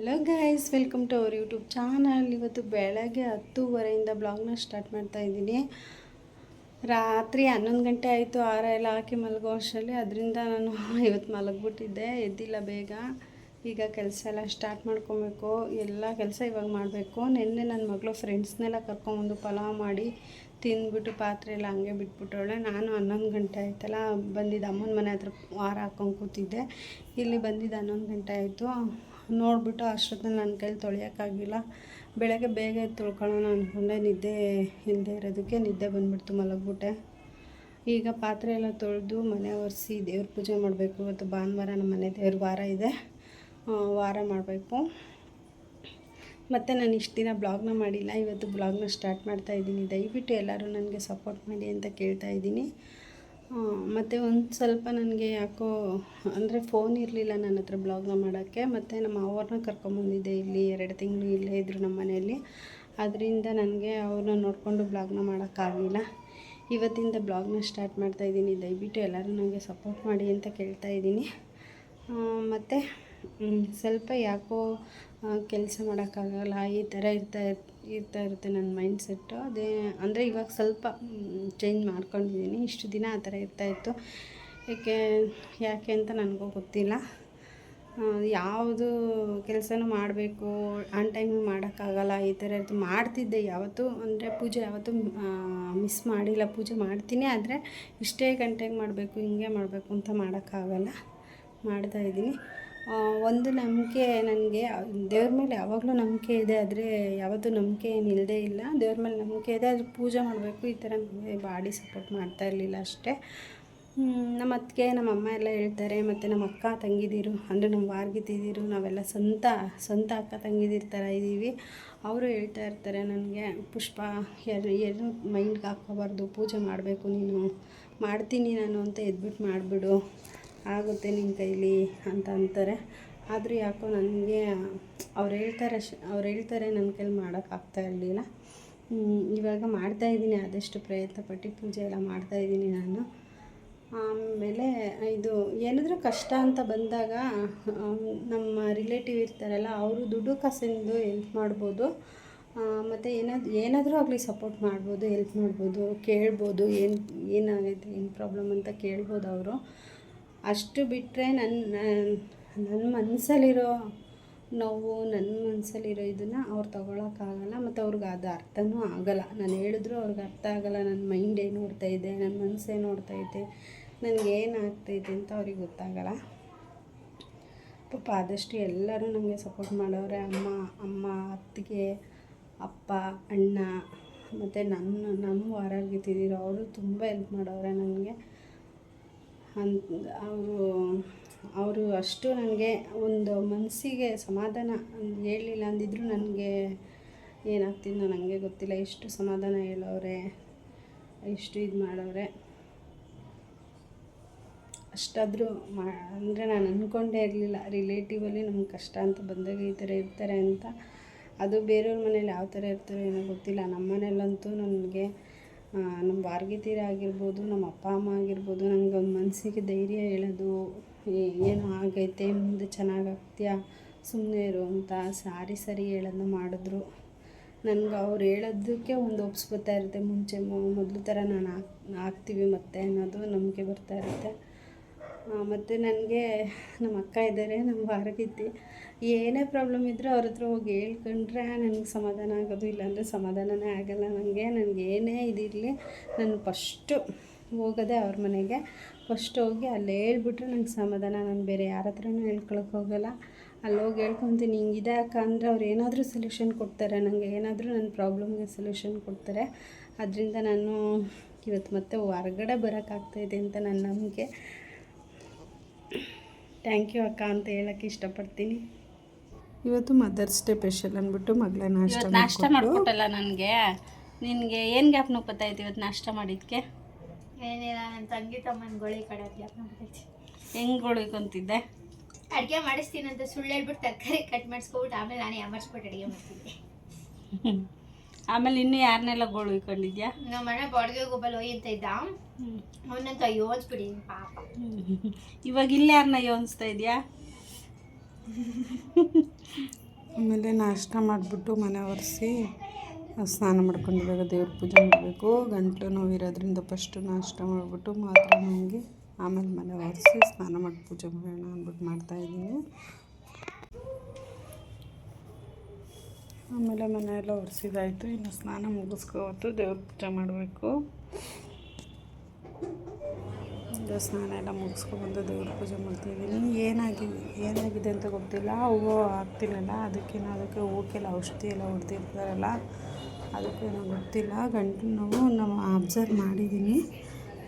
Hello guys, welcome to our YouTube channel. ಇವತ್ತು ಬೆಳಗ್ಗೆ 10:30 ಬ್ಲಾಗ್ನ start ಮಾಡ್ತಾ ಇದ್ದೀನಿ. ರಾತ್ರಿ 11 ಗಂಟೆ ಆಯಿತು. ಹಾರ ಎಲ್ಲ ಹಾಕಿ ಮಲಗೋ ಅಷ್ಟರಲ್ಲಿ. ಅದರಿಂದ ನಾನು ಇವತ್ತು ಮಲಗಿಬಿಟ್ಟಿದ್ದೆ, ಎದ್ದಿಲ್ಲ ಬೇಗ. ಈಗ ಕೆಲಸ ಎಲ್ಲ ಸ್ಟಾರ್ಟ್ ಮಾಡ್ಕೊಬೇಕು. ಎಲ್ಲ ಕೆಲಸ ಇವಾಗ ಮಾಡಬೇಕು. ನಿನ್ನೆ ನನ್ನ ಮಗಳು ಫ್ರೆಂಡ್ಸ್ನೆಲ್ಲ ಕರ್ಕೊಂಬಂದು ಪಲಾವ್ ಮಾಡಿ ತಿಂದ್ಬಿಟ್ಟು ಪಾತ್ರೆ ಎಲ್ಲ ಹಂಗೆ ಬಿಟ್ಬಿಟ್ಟವಳೆ. ನಾನು 11 ಗಂಟೆ ಆಯ್ತಲ್ಲ ಬಂದಿದ್ದೆ. ಅಮ್ಮನ ಮನೆ ಹತ್ರ ಹಾರ ಹಾಕ್ಕೊಂಡು ಕೂತಿದ್ದೆ. ಇಲ್ಲಿ ಬಂದಿದ್ದು 11 ಗಂಟೆ ಆಯಿತು. ನೋಡಿಬಿಟ್ಟು ಅಷ್ಟೊತ್ತಿನಲ್ಲಿ ನನ್ನ ಕೈಲಿ ತೊಳೆಯೋಕ್ಕಾಗಿಲ್ಲ. ಬೆಳಗ್ಗೆ ಬೇಗ ತೊಳ್ಕೊಳ್ಳೋಣ ಅಂದ್ಕೊಂಡೆ, ನಿದ್ದೆ ಇಲ್ಲದೆ ಇರೋದಕ್ಕೆ ನಿದ್ದೆ ಬಂದುಬಿಡ್ತು, ಮಲಗಿಬಿಟ್ಟೆ. ಈಗ ಪಾತ್ರೆ ಎಲ್ಲ ತೊಳೆದು ಮನೆ ಒರೆಸಿ ದೇವ್ರ ಪೂಜೆ ಮಾಡಬೇಕು. ಇವತ್ತು ಭಾನುವಾರ, ನಮ್ಮ ಮನೆ ದೇವ್ರ ವಾರ ಇದೆ, ವಾರ ಮಾಡಬೇಕು. ಮತ್ತು ನಾನು ಇಷ್ಟು ದಿನ ಬ್ಲಾಗ್ನ ಮಾಡಿಲ್ಲ, ಇವತ್ತು ಬ್ಲಾಗ್ನ ಸ್ಟಾರ್ಟ್ ಮಾಡ್ತಾಯಿದ್ದೀನಿ. ದಯವಿಟ್ಟು ಎಲ್ಲರೂ ನನಗೆ ಸಪೋರ್ಟ್ ಮಾಡಿ ಅಂತ ಕೇಳ್ತಾ ಇದ್ದೀನಿ. ಮತ್ತು ಒಂದು ಸ್ವಲ್ಪ ನನಗೆ ಯಾಕೋ ಅಂದರೆ ಫೋನ್ ಇರಲಿಲ್ಲ ನನ್ನ ಹತ್ರ ಬ್ಲಾಗ್ನ ಮಾಡೋಕ್ಕೆ. ಮತ್ತು ನಮ್ಮ ಅವ್ರನ್ನ ಕರ್ಕೊಂಬಂದಿದ್ದೆ. ಇಲ್ಲಿ 2 ತಿಂಗಳು ಇಲ್ಲೇ ಇದ್ದರು ನಮ್ಮ ಮನೆಯಲ್ಲಿ. ಅದರಿಂದ ನನಗೆ ಅವ್ರನ್ನ ನೋಡಿಕೊಂಡು ಬ್ಲಾಗ್ನ ಮಾಡೋಕ್ಕಾಗಲಿಲ್ಲ. ಇವತ್ತಿಂದ ಬ್ಲಾಗ್ನ ಸ್ಟಾರ್ಟ್ ಮಾಡ್ತಾಯಿದ್ದೀನಿ. ದಯವಿಟ್ಟು ಎಲ್ಲರೂ ನನಗೆ ಸಪೋರ್ಟ್ ಮಾಡಿ ಅಂತ ಕೇಳ್ತಾ ಇದ್ದೀನಿ. ಮತ್ತು ಸ್ವಲ್ಪ ಯಾಕೋ ಕೆಲಸ ಮಾಡೋಕ್ಕಾಗಲ್ಲ, ಈ ಥರ ಇರ್ತಾ ಇರುತ್ತೆ ನನ್ನ ಮೈಂಡ್ ಸೆಟ್ಟು. ಅದೇ ಅಂದರೆ ಇವಾಗ ಸ್ವಲ್ಪ ಚೇಂಜ್ ಮಾಡ್ಕೊಂಡಿದ್ದೀನಿ. ಇಷ್ಟು ದಿನ ಆ ಥರ ಇರ್ತಾಯಿತ್ತು. ಯಾಕೆ ಅಂತ ನನಗೂ ಗೊತ್ತಿಲ್ಲ. ಯಾವುದು ಕೆಲಸನೂ ಮಾಡಬೇಕು ಆನ್ ಟೈಮಿಗೆ ಮಾಡೋಕ್ಕಾಗಲ್ಲ, ಈ ಥರ ಇರ್ತು. ಮಾಡ್ತಿದ್ದೆ ಯಾವತ್ತೂ, ಅಂದರೆ ಪೂಜೆ ಯಾವತ್ತೂ ಮಿಸ್ ಮಾಡಿಲ್ಲ. ಪೂಜೆ ಮಾಡ್ತೀನಿ, ಆದರೆ ಇಷ್ಟೇ ಗಂಟೆಗೆ ಮಾಡಬೇಕು, ಹಿಂಗೆ ಮಾಡಬೇಕು ಅಂತ ಮಾಡೋಕ್ಕಾಗಲ್ಲ. ಮಾಡ್ತಾಯಿದ್ದೀನಿ. ಒಂದು ನಂಬಿಕೆ, ನನಗೆ ದೇವ್ರ ಮೇಲೆ ಯಾವಾಗಲೂ ನಂಬಿಕೆ ಇದೆ, ಆದರೆ ಯಾವತ್ತೂ ನಂಬಿಕೆ ಏನಿಲ್ಲದೇ ಇಲ್ಲ. ದೇವ್ರ ಮೇಲೆ ನಂಬಿಕೆ ಇದೆ, ಆದರೆ ಪೂಜೆ ಮಾಡಬೇಕು ಈ ಥರ ನನಗೆ ಬಾಡಿ ಸಪೋರ್ಟ್ ಮಾಡ್ತಾ ಇರಲಿಲ್ಲ ಅಷ್ಟೇ. ನಮ್ಮ ಅತ್ತಿಗೆ, ನಮ್ಮ ಅಮ್ಮ ಎಲ್ಲ ಹೇಳ್ತಾರೆ. ಮತ್ತು ನಮ್ಮ ಅಕ್ಕ ತಂಗಿದಿರು, ಅಂದರೆ ನಮ್ಮ ವಾರ್ಗಿತಿದಿರು, ನಾವೆಲ್ಲ ಸ್ವಂತ ಅಕ್ಕ ತಂಗಿದಿರ ಥರ ಇದ್ದೀವಿ. ಅವರು ಹೇಳ್ತಾ ಇರ್ತಾರೆ ನನಗೆ, ಪುಷ್ಪ ಏನು ಮೈಂಡ್ಗೆ ಹಾಕ್ಕೋಬಾರ್ದು, ಪೂಜೆ ಮಾಡಬೇಕು ನೀನು. ಮಾಡ್ತೀನಿ ನಾನು ಅಂತ ಎದ್ಬಿಟ್ಟು ಮಾಡಿಬಿಡು, ಆಗುತ್ತೆ ನಿನ್ನ ಕೈಲಿ ಅಂತ ಅಂತಾರೆ. ಆದರೂ ಯಾಕೋ ನನಗೆ ಅವ್ರು ಹೇಳ್ತಾರೆ ನನ್ನ ಕೈಲಿ ಮಾಡೋಕ್ಕಾಗ್ತಾ ಇರಲಿಲ್ಲ. ಇವಾಗ ಮಾಡ್ತಾಯಿದ್ದೀನಿ, ಆದಷ್ಟು ಪ್ರಯತ್ನಪಟ್ಟು ಪೂಜೆ ಎಲ್ಲ ಮಾಡ್ತಾಯಿದ್ದೀನಿ ನಾನು. ಆಮೇಲೆ ಇದು ಏನಾದರೂ ಕಷ್ಟ ಅಂತ ಬಂದಾಗ ನಮ್ಮ ರಿಲೇಟಿವ್ ಇರ್ತಾರಲ್ಲ, ಅವರು ದುಡ್ಡು ಕಾಸಿಂದು ಹೆಲ್ಪ್ ಮಾಡ್ಬೋದು. ಮತ್ತು ಏನಾದರೂ ಆಗಲಿ ಸಪೋರ್ಟ್ ಮಾಡ್ಬೋದು, ಹೆಲ್ಪ್ ಮಾಡ್ಬೋದು, ಕೇಳ್ಬೋದು. ಏನಾಗೈತೆ, ಏನು ಪ್ರಾಬ್ಲಮ್ ಅಂತ ಕೇಳ್ಬೋದು ಅವರು. ಅಷ್ಟು ಬಿಟ್ಟರೆ ನನ್ನ ಮನಸ್ಸಲ್ಲಿರೋ ನೋವು, ನನ್ನ ಮನಸ್ಸಲ್ಲಿರೋ ಇದನ್ನು ಅವ್ರು ತೊಗೊಳಕ್ಕಾಗಲ್ಲ. ಮತ್ತು ಅವ್ರಿಗೆ ಅದು ಅರ್ಥನೂ ಆಗೋಲ್ಲ. ನಾನು ಹೇಳಿದ್ರು ಅವ್ರಿಗೆ ಅರ್ಥ ಆಗೋಲ್ಲ. ನನ್ನ ಮೈಂಡ್ ಏನು ನೋಡ್ತಾಯಿದೆ, ನನ್ನ ಮನಸ್ಸೇನು ನೋಡ್ತೈತೆ, ನನಗೇನಾಗ್ತೈತೆ ಅಂತ ಅವ್ರಿಗೆ ಗೊತ್ತಾಗಲ್ಲ. ಪಾಪ ಆದಷ್ಟು ಎಲ್ಲರೂ ನನಗೆ ಸಪೋರ್ಟ್ ಮಾಡೋರೆ. ಅಮ್ಮ, ಅತ್ತಿಗೆ, ಅಪ್ಪ, ಅಣ್ಣ, ಮತ್ತು ನಮ್ಮ ವಾರಾಗಿತ್ತಿದ್ದೀರೋ ಅವರು ತುಂಬ ಹೆಲ್ಪ್ ಮಾಡೋರೆ ನನಗೆ. ಅವರು ಅಷ್ಟು ನನಗೆ ಒಂದು ಮನಸ್ಸಿಗೆ ಸಮಾಧಾನ ಹೇಳಲಿಲ್ಲ ಅಂದಿದ್ರು ನನಗೆ ಏನಾಗ್ತಿದ್ನೋ ನನಗೆ ಗೊತ್ತಿಲ್ಲ. ಎಷ್ಟು ಸಮಾಧಾನ ಹೇಳೋರೆ, ಎಷ್ಟು ಇದು ಮಾಡೋರೆ. ಅಷ್ಟಾದರೂ ಅಂದರೆ ನಾನು ಅಂದ್ಕೊಂಡೇ ಇರಲಿಲ್ಲ ರಿಲೇಟಿವಲ್ಲಿ ನಮ್ಗೆ ಕಷ್ಟ ಅಂತ ಬಂದಾಗ ಈ ಥರ ಇರ್ತಾರೆ ಅಂತ. ಅದು ಬೇರೆಯವ್ರ ಮನೇಲಿ ಯಾವ ಥರ ಇರ್ತಾರೋ ಏನೋ ಗೊತ್ತಿಲ್ಲ. ನಮ್ಮ ಮನೇಲಂತೂ ನನಗೆ ನಮ್ಮ ವಾರ್ಗಿತೀರ ಆಗಿರ್ಬೋದು, ನಮ್ಮ ಅಪ್ಪ ಅಮ್ಮ ಆಗಿರ್ಬೋದು, ನನಗೆ ಒಂದು ಮನಸ್ಸಿಗೆ ಧೈರ್ಯ ಹೇಳೋದು, ಏನೋ ಆಗೈತೆ, ಮುಂದೆ ಚೆನ್ನಾಗಾಗ್ತೀಯಾ, ಸುಮ್ಮನೆ ಇರು ಅಂತ ಸರಿ ಹೇಳೋದನ್ನ ಮಾಡಿದ್ರು. ನನಗೆ ಅವ್ರು ಹೇಳೋದಕ್ಕೆ ಒಂದು ಒಪ್ಸ್ಕೊತಾ ಇರುತ್ತೆ. ಮೊದಲು ಥರ ನಾನು ಆಗ್ತೀವಿ ಮತ್ತೆ ಅನ್ನೋದು ನಂಬಿಕೆ ಬರ್ತಾ ಇರುತ್ತೆ. ಮತ್ತು ನನಗೆ ನಮ್ಮ ಅಕ್ಕ ಇದ್ದಾರೆ, ನಮ್ಮ ವಾರಗಿತ್ತಿ. ಏನೇ ಪ್ರಾಬ್ಲಮ್ ಇದ್ದರೂ ಅವ್ರ ಹತ್ರ ಹೋಗಿ ಹೇಳ್ಕೊಂಡ್ರೆ ನನಗೆ ಸಮಾಧಾನ ಆಗೋದು, ಇಲ್ಲಾಂದರೆ ಸಮಾಧಾನವೇ ಆಗೋಲ್ಲ ನನಗೆ ಏನೇ ಇದಿರಲಿ. ನಾನು ಫಸ್ಟು ಹೋಗೋದೇ ಅವ್ರ ಮನೆಗೆ. ಫಸ್ಟ್ ಹೋಗಿ ಅಲ್ಲಿ ಹೇಳ್ಬಿಟ್ರೆ ನನಗೆ ಸಮಾಧಾನ. ನಾನು ಬೇರೆ ಯಾರ ಹತ್ರನೂ ಹೇಳ್ಕೊಳಕ್ಕೆ ಹೋಗೋಲ್ಲ. ಅಲ್ಲೋಗಿ ಹೇಳ್ಕೊತೀನಿ, ಹಿಂಗಿದೆ ಅಕ್ಕ ಅಂದರೆ ಅವ್ರು ಏನಾದರೂ ಸೊಲ್ಯೂಷನ್ ಕೊಡ್ತಾರೆ. ನನಗೆ ಏನಾದರೂ ನನ್ನ ಪ್ರಾಬ್ಲಮ್ಗೆ ಸೊಲ್ಯೂಷನ್ ಕೊಡ್ತಾರೆ. ಅದರಿಂದ ನಾನು ಇವತ್ತು ಮತ್ತೆ ಹೊರಗಡೆ ಬರೋಕ್ಕಾಗ್ತಾಯಿದೆ ಅಂತ ನನ್ನ ನಂಬಿಕೆ. ಥ್ಯಾಂಕ್ ಯು ಅಕ್ಕ ಅಂತ ಹೇಳೋಕ್ಕೆ ಇಷ್ಟಪಡ್ತೀನಿ. ಇವತ್ತು ಮದರ್ಸ್ ಡೇ ಸ್ಪೆಷಲ್ ಅಂದ್ಬಿಟ್ಟು ಮಗಳ ನಾಷ್ಟ ಮಾಡಿಕೊಟ್ಟಲ್ಲ ನನಗೆ. ನಿನಗೆ ಏನು ಜ್ಞಾಪನ ಗೊತ್ತಾಯ್ತು ಇವತ್ತು ನಾಷ್ಟ ಮಾಡಿದ್ದಕ್ಕೆ? ಏನಿಲ್ಲ, ನನ್ನ ತಂಗಿ ತಮ್ಮನ ಗೋಳಿ ಕಡೆ ಜ್ಞಾಪನ ಗೊತ್ತಾಯ್ತು. ಹೆಂಗೆ ಗೋಳಿಕೊಂತಿದ್ದೆ? ಅಡುಗೆ ಮಾಡಿಸ್ತೀನಿ ಅಂತ ಸುಳ್ಳು ಹೇಳ್ಬಿಟ್ಟು ತರಕಾರಿ ಕಟ್ ಮಾಡಿಸ್ಕೊಬಿಟ್ಟು ಆಮೇಲೆ ನಾನೇ ಅಮರ್ಸ್ಬಿಟ್ಟು ಅಡುಗೆ ಮಾಡ್ತಿದ್ದೆ. ಆಮೇಲೆ ಇನ್ನೂ ಯಾರನ್ನೆಲ್ಲ ಗೋಳು ಇಟ್ಕೊಂಡಿದ್ಯಾ? ನಮ್ಮ ಮನೆ ಬಾಡಿಗೆ ಗೊಬ್ಬಲ್ ಒಯ್ಯಂತ ಇದ್ದ, ಅವನಂತ ಯೋಚಿಸ್ಬಿಟ್ಟಿದ್ದೀನಿ ಪಾಪ. ಇವಾಗ ಇಲ್ಲ ಯಾರನ್ನ ಯೋಚಿಸ್ತಾ ಇದೆಯಾ? ಆಮೇಲೆ ನಾಷ್ಟ ಮಾಡಿಬಿಟ್ಟು ಮನೆ ಒರೆಸಿ ಸ್ನಾನ ಮಾಡ್ಕೊಂಡು ಇವಾಗ ದೇವ್ರ ಪೂಜೆ ಮಾಡಬೇಕು. ಗಂಟಲು ನೋವಿರೋದ್ರಿಂದ ಫಸ್ಟು ನಾಷ್ಟ ಮಾಡಿಬಿಟ್ಟು ಮಾತ್ರ ನನಗೆ ಆಮೇಲೆ ಮನೆ ಒರೆಸಿ ಸ್ನಾನ ಮಾಡಿ ಪೂಜೆ ಮಾಡೋಣ ಅಂದ್ಬಿಟ್ಟು ಮಾಡ್ತಾಯಿದ್ದೀನಿ. ಆಮೇಲೆ ಮನೆಯೆಲ್ಲ ಒರೆಸಿದಾಯಿತು. ಇನ್ನು ಸ್ನಾನ ಮುಗಿಸ್ಕೊವತ್ತು ದೇವ್ರ ಪೂಜೆ ಮಾಡಬೇಕು. ಸ್ನಾನ ಎಲ್ಲ ಮುಗಿಸ್ಕೊಬಂದು ದೇವ್ರ ಪೂಜೆ ಮಾಡ್ತಾಯಿದ್ದೀನಿ. ಏನಾಗಿದೆ ಅಂತ ಗೊತ್ತಿಲ್ಲ. ಹೂವು ಹಾಕ್ತೀನಲ್ಲ ಅದಕ್ಕೆ ಹೂವಕ್ಕೆಲ್ಲ ಔಷಧಿ ಎಲ್ಲ ಹೊಡೆದಿರ್ತಾರಲ್ಲ ಅದಕ್ಕೇನೋ ಗೊತ್ತಿಲ್ಲ. ಗಂಟಲು ನೋವು ನಾವು ಅಬ್ಸರ್ವ್ ಮಾಡಿದ್ದೀನಿ.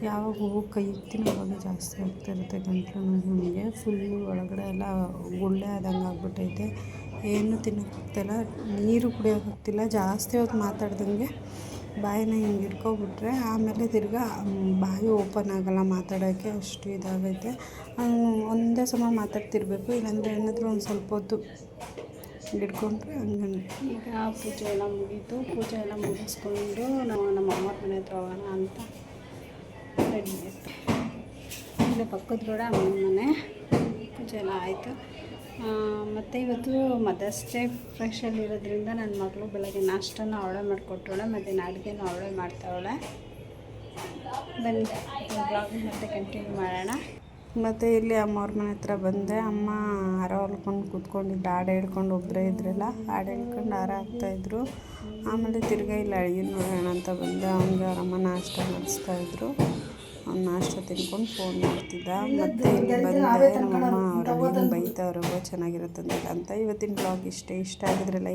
ಯಾವಾಗ ಹೂವು ಕೈ ಇಕ್ತೀನಿ ಅವಾಗ ಜಾಸ್ತಿ ಆಗ್ತಾಯಿರುತ್ತೆ ಗಂಟಲು ನೋವು. ನಮಗೆ ಫುಲ್ಲು ಒಳಗಡೆ ಎಲ್ಲ ಗುಳ್ಳೆ ಆದಂಗೆ ಆಗ್ಬಿಟ್ಟೈತೆ. ಏನು ತಿನ್ನೋಕ್ಕಾಗ್ತಿಲ್ಲ, ನೀರು ಕುಡಿಯೋಕ್ಕಾಗ್ತಿಲ್ಲ. ಜಾಸ್ತಿ ಹೊತ್ತು ಮಾತಾಡ್ದಂಗೆ ಬಾಯಿನ ಹಿಂಗೆ ಹಿಡ್ಕೊಬಿಟ್ರೆ ಆಮೇಲೆ ತಿರ್ಗಾ ಬಾಯಿ ಓಪನ್ ಆಗೋಲ್ಲ ಮಾತಾಡೋಕ್ಕೆ, ಅಷ್ಟು ಇದಾಗೈತೆ. ಒಂದೇ ಸಮ ಮಾತಾಡ್ತಿರ್ಬೇಕು, ಇಲ್ಲಾಂದರೆ ಏನಾದರೂ ಒಂದು ಸ್ವಲ್ಪ ಹೊತ್ತು ಹಿಡ್ಕೊಂಡ್ರೆ ಹಂಗೆ. ಈಗ ಪೂಜೆ ಎಲ್ಲ ಮುಗೀತು. ಪೂಜೆ ಎಲ್ಲ ಮುಗಿಸ್ಕೊಂಡು ನಾವು ನಮ್ಮ ಅಮ್ಮ ಮನೆ ಹತ್ರ ಹೋಗೋಣ ಅಂತ ರೆಡಿ ಆಯಿತು. ಇಲ್ಲೇ ಪಕ್ಕದ ರೋಡ ಅಮ್ಮನ ಮನೆ. ಪೂಜೆ ಎಲ್ಲ ಆಯಿತು. ಮತ್ತು ಇವತ್ತು ಮದರ್ಸ್ ಡೇ ಸ್ಪೆಷಲ್ ಇರೋದ್ರಿಂದ ನನ್ನ ಮಗಳು ಬೆಳಗ್ಗೆ ನಾಷ್ಟನ ಅವಳೇ ಮಾಡಿಕೊಟ್ಟವಳೆ, ಮಧ್ಯಾಹ್ನ ಅಡುಗೆನೂ ಅವಳೇ ಮಾಡ್ತಾವಳೆ. ಬನ್ನಿ ಬ್ಲಾಗ್ ಮತ್ತೆ ಕಂಟಿನ್ಯೂ ಮಾಡೋಣ. ಮತ್ತು ಇಲ್ಲಿ ಅಮ್ಮವ್ರ ಮನೆ ಹತ್ರ ಬಂದೆ. ಅಮ್ಮ ಹಾರ ಹೊಲ್ಕೊಂಡು ಕೂತ್ಕೊಂಡಿದ್ದು, ಹಾಡು ಹೇಳ್ಕೊಂಡು ಒಬ್ಬರೇ ಇದ್ರಲ್ಲ, ಹಾಡು ಹೇಳ್ಕೊಂಡು ಹಾರ ಹಾಕ್ತಾಯಿದ್ರು. ಆಮೇಲೆ ತಿರ್ಗಾ ಇಲ್ಲಿ ಅಡುಗೆ ನೋಡೋಣ ಅಂತ ಬಂದೆ. ಅವ್ನಿಗೆ ಅವರಮ್ಮ ನಾಷ್ಟ ಮಾಡಿಸ್ತಾಯಿದ್ರು. ಅವ್ನು ನಾಷ್ಟ ತಿನ್ಕೊಂಡು ಫೋನ್ ಮಾಡ್ತಿದ್ದ. ಮತ್ತು ಇಲ್ಲಿ ಬಂದೆ. ನಮ್ಮಮ್ಮ ಅವ್ರು ಏನು ಬೈತಾವ್ರೆ ಚೆನ್ನಾಗಿರುತ್ತಂತಿಲ್ಲ ಅಂತ. ಇವತ್ತಿನ ಬ್ಲಾಗ್ ಇಷ್ಟ ಆಗಿದ್ರೆ ಲೈಕ್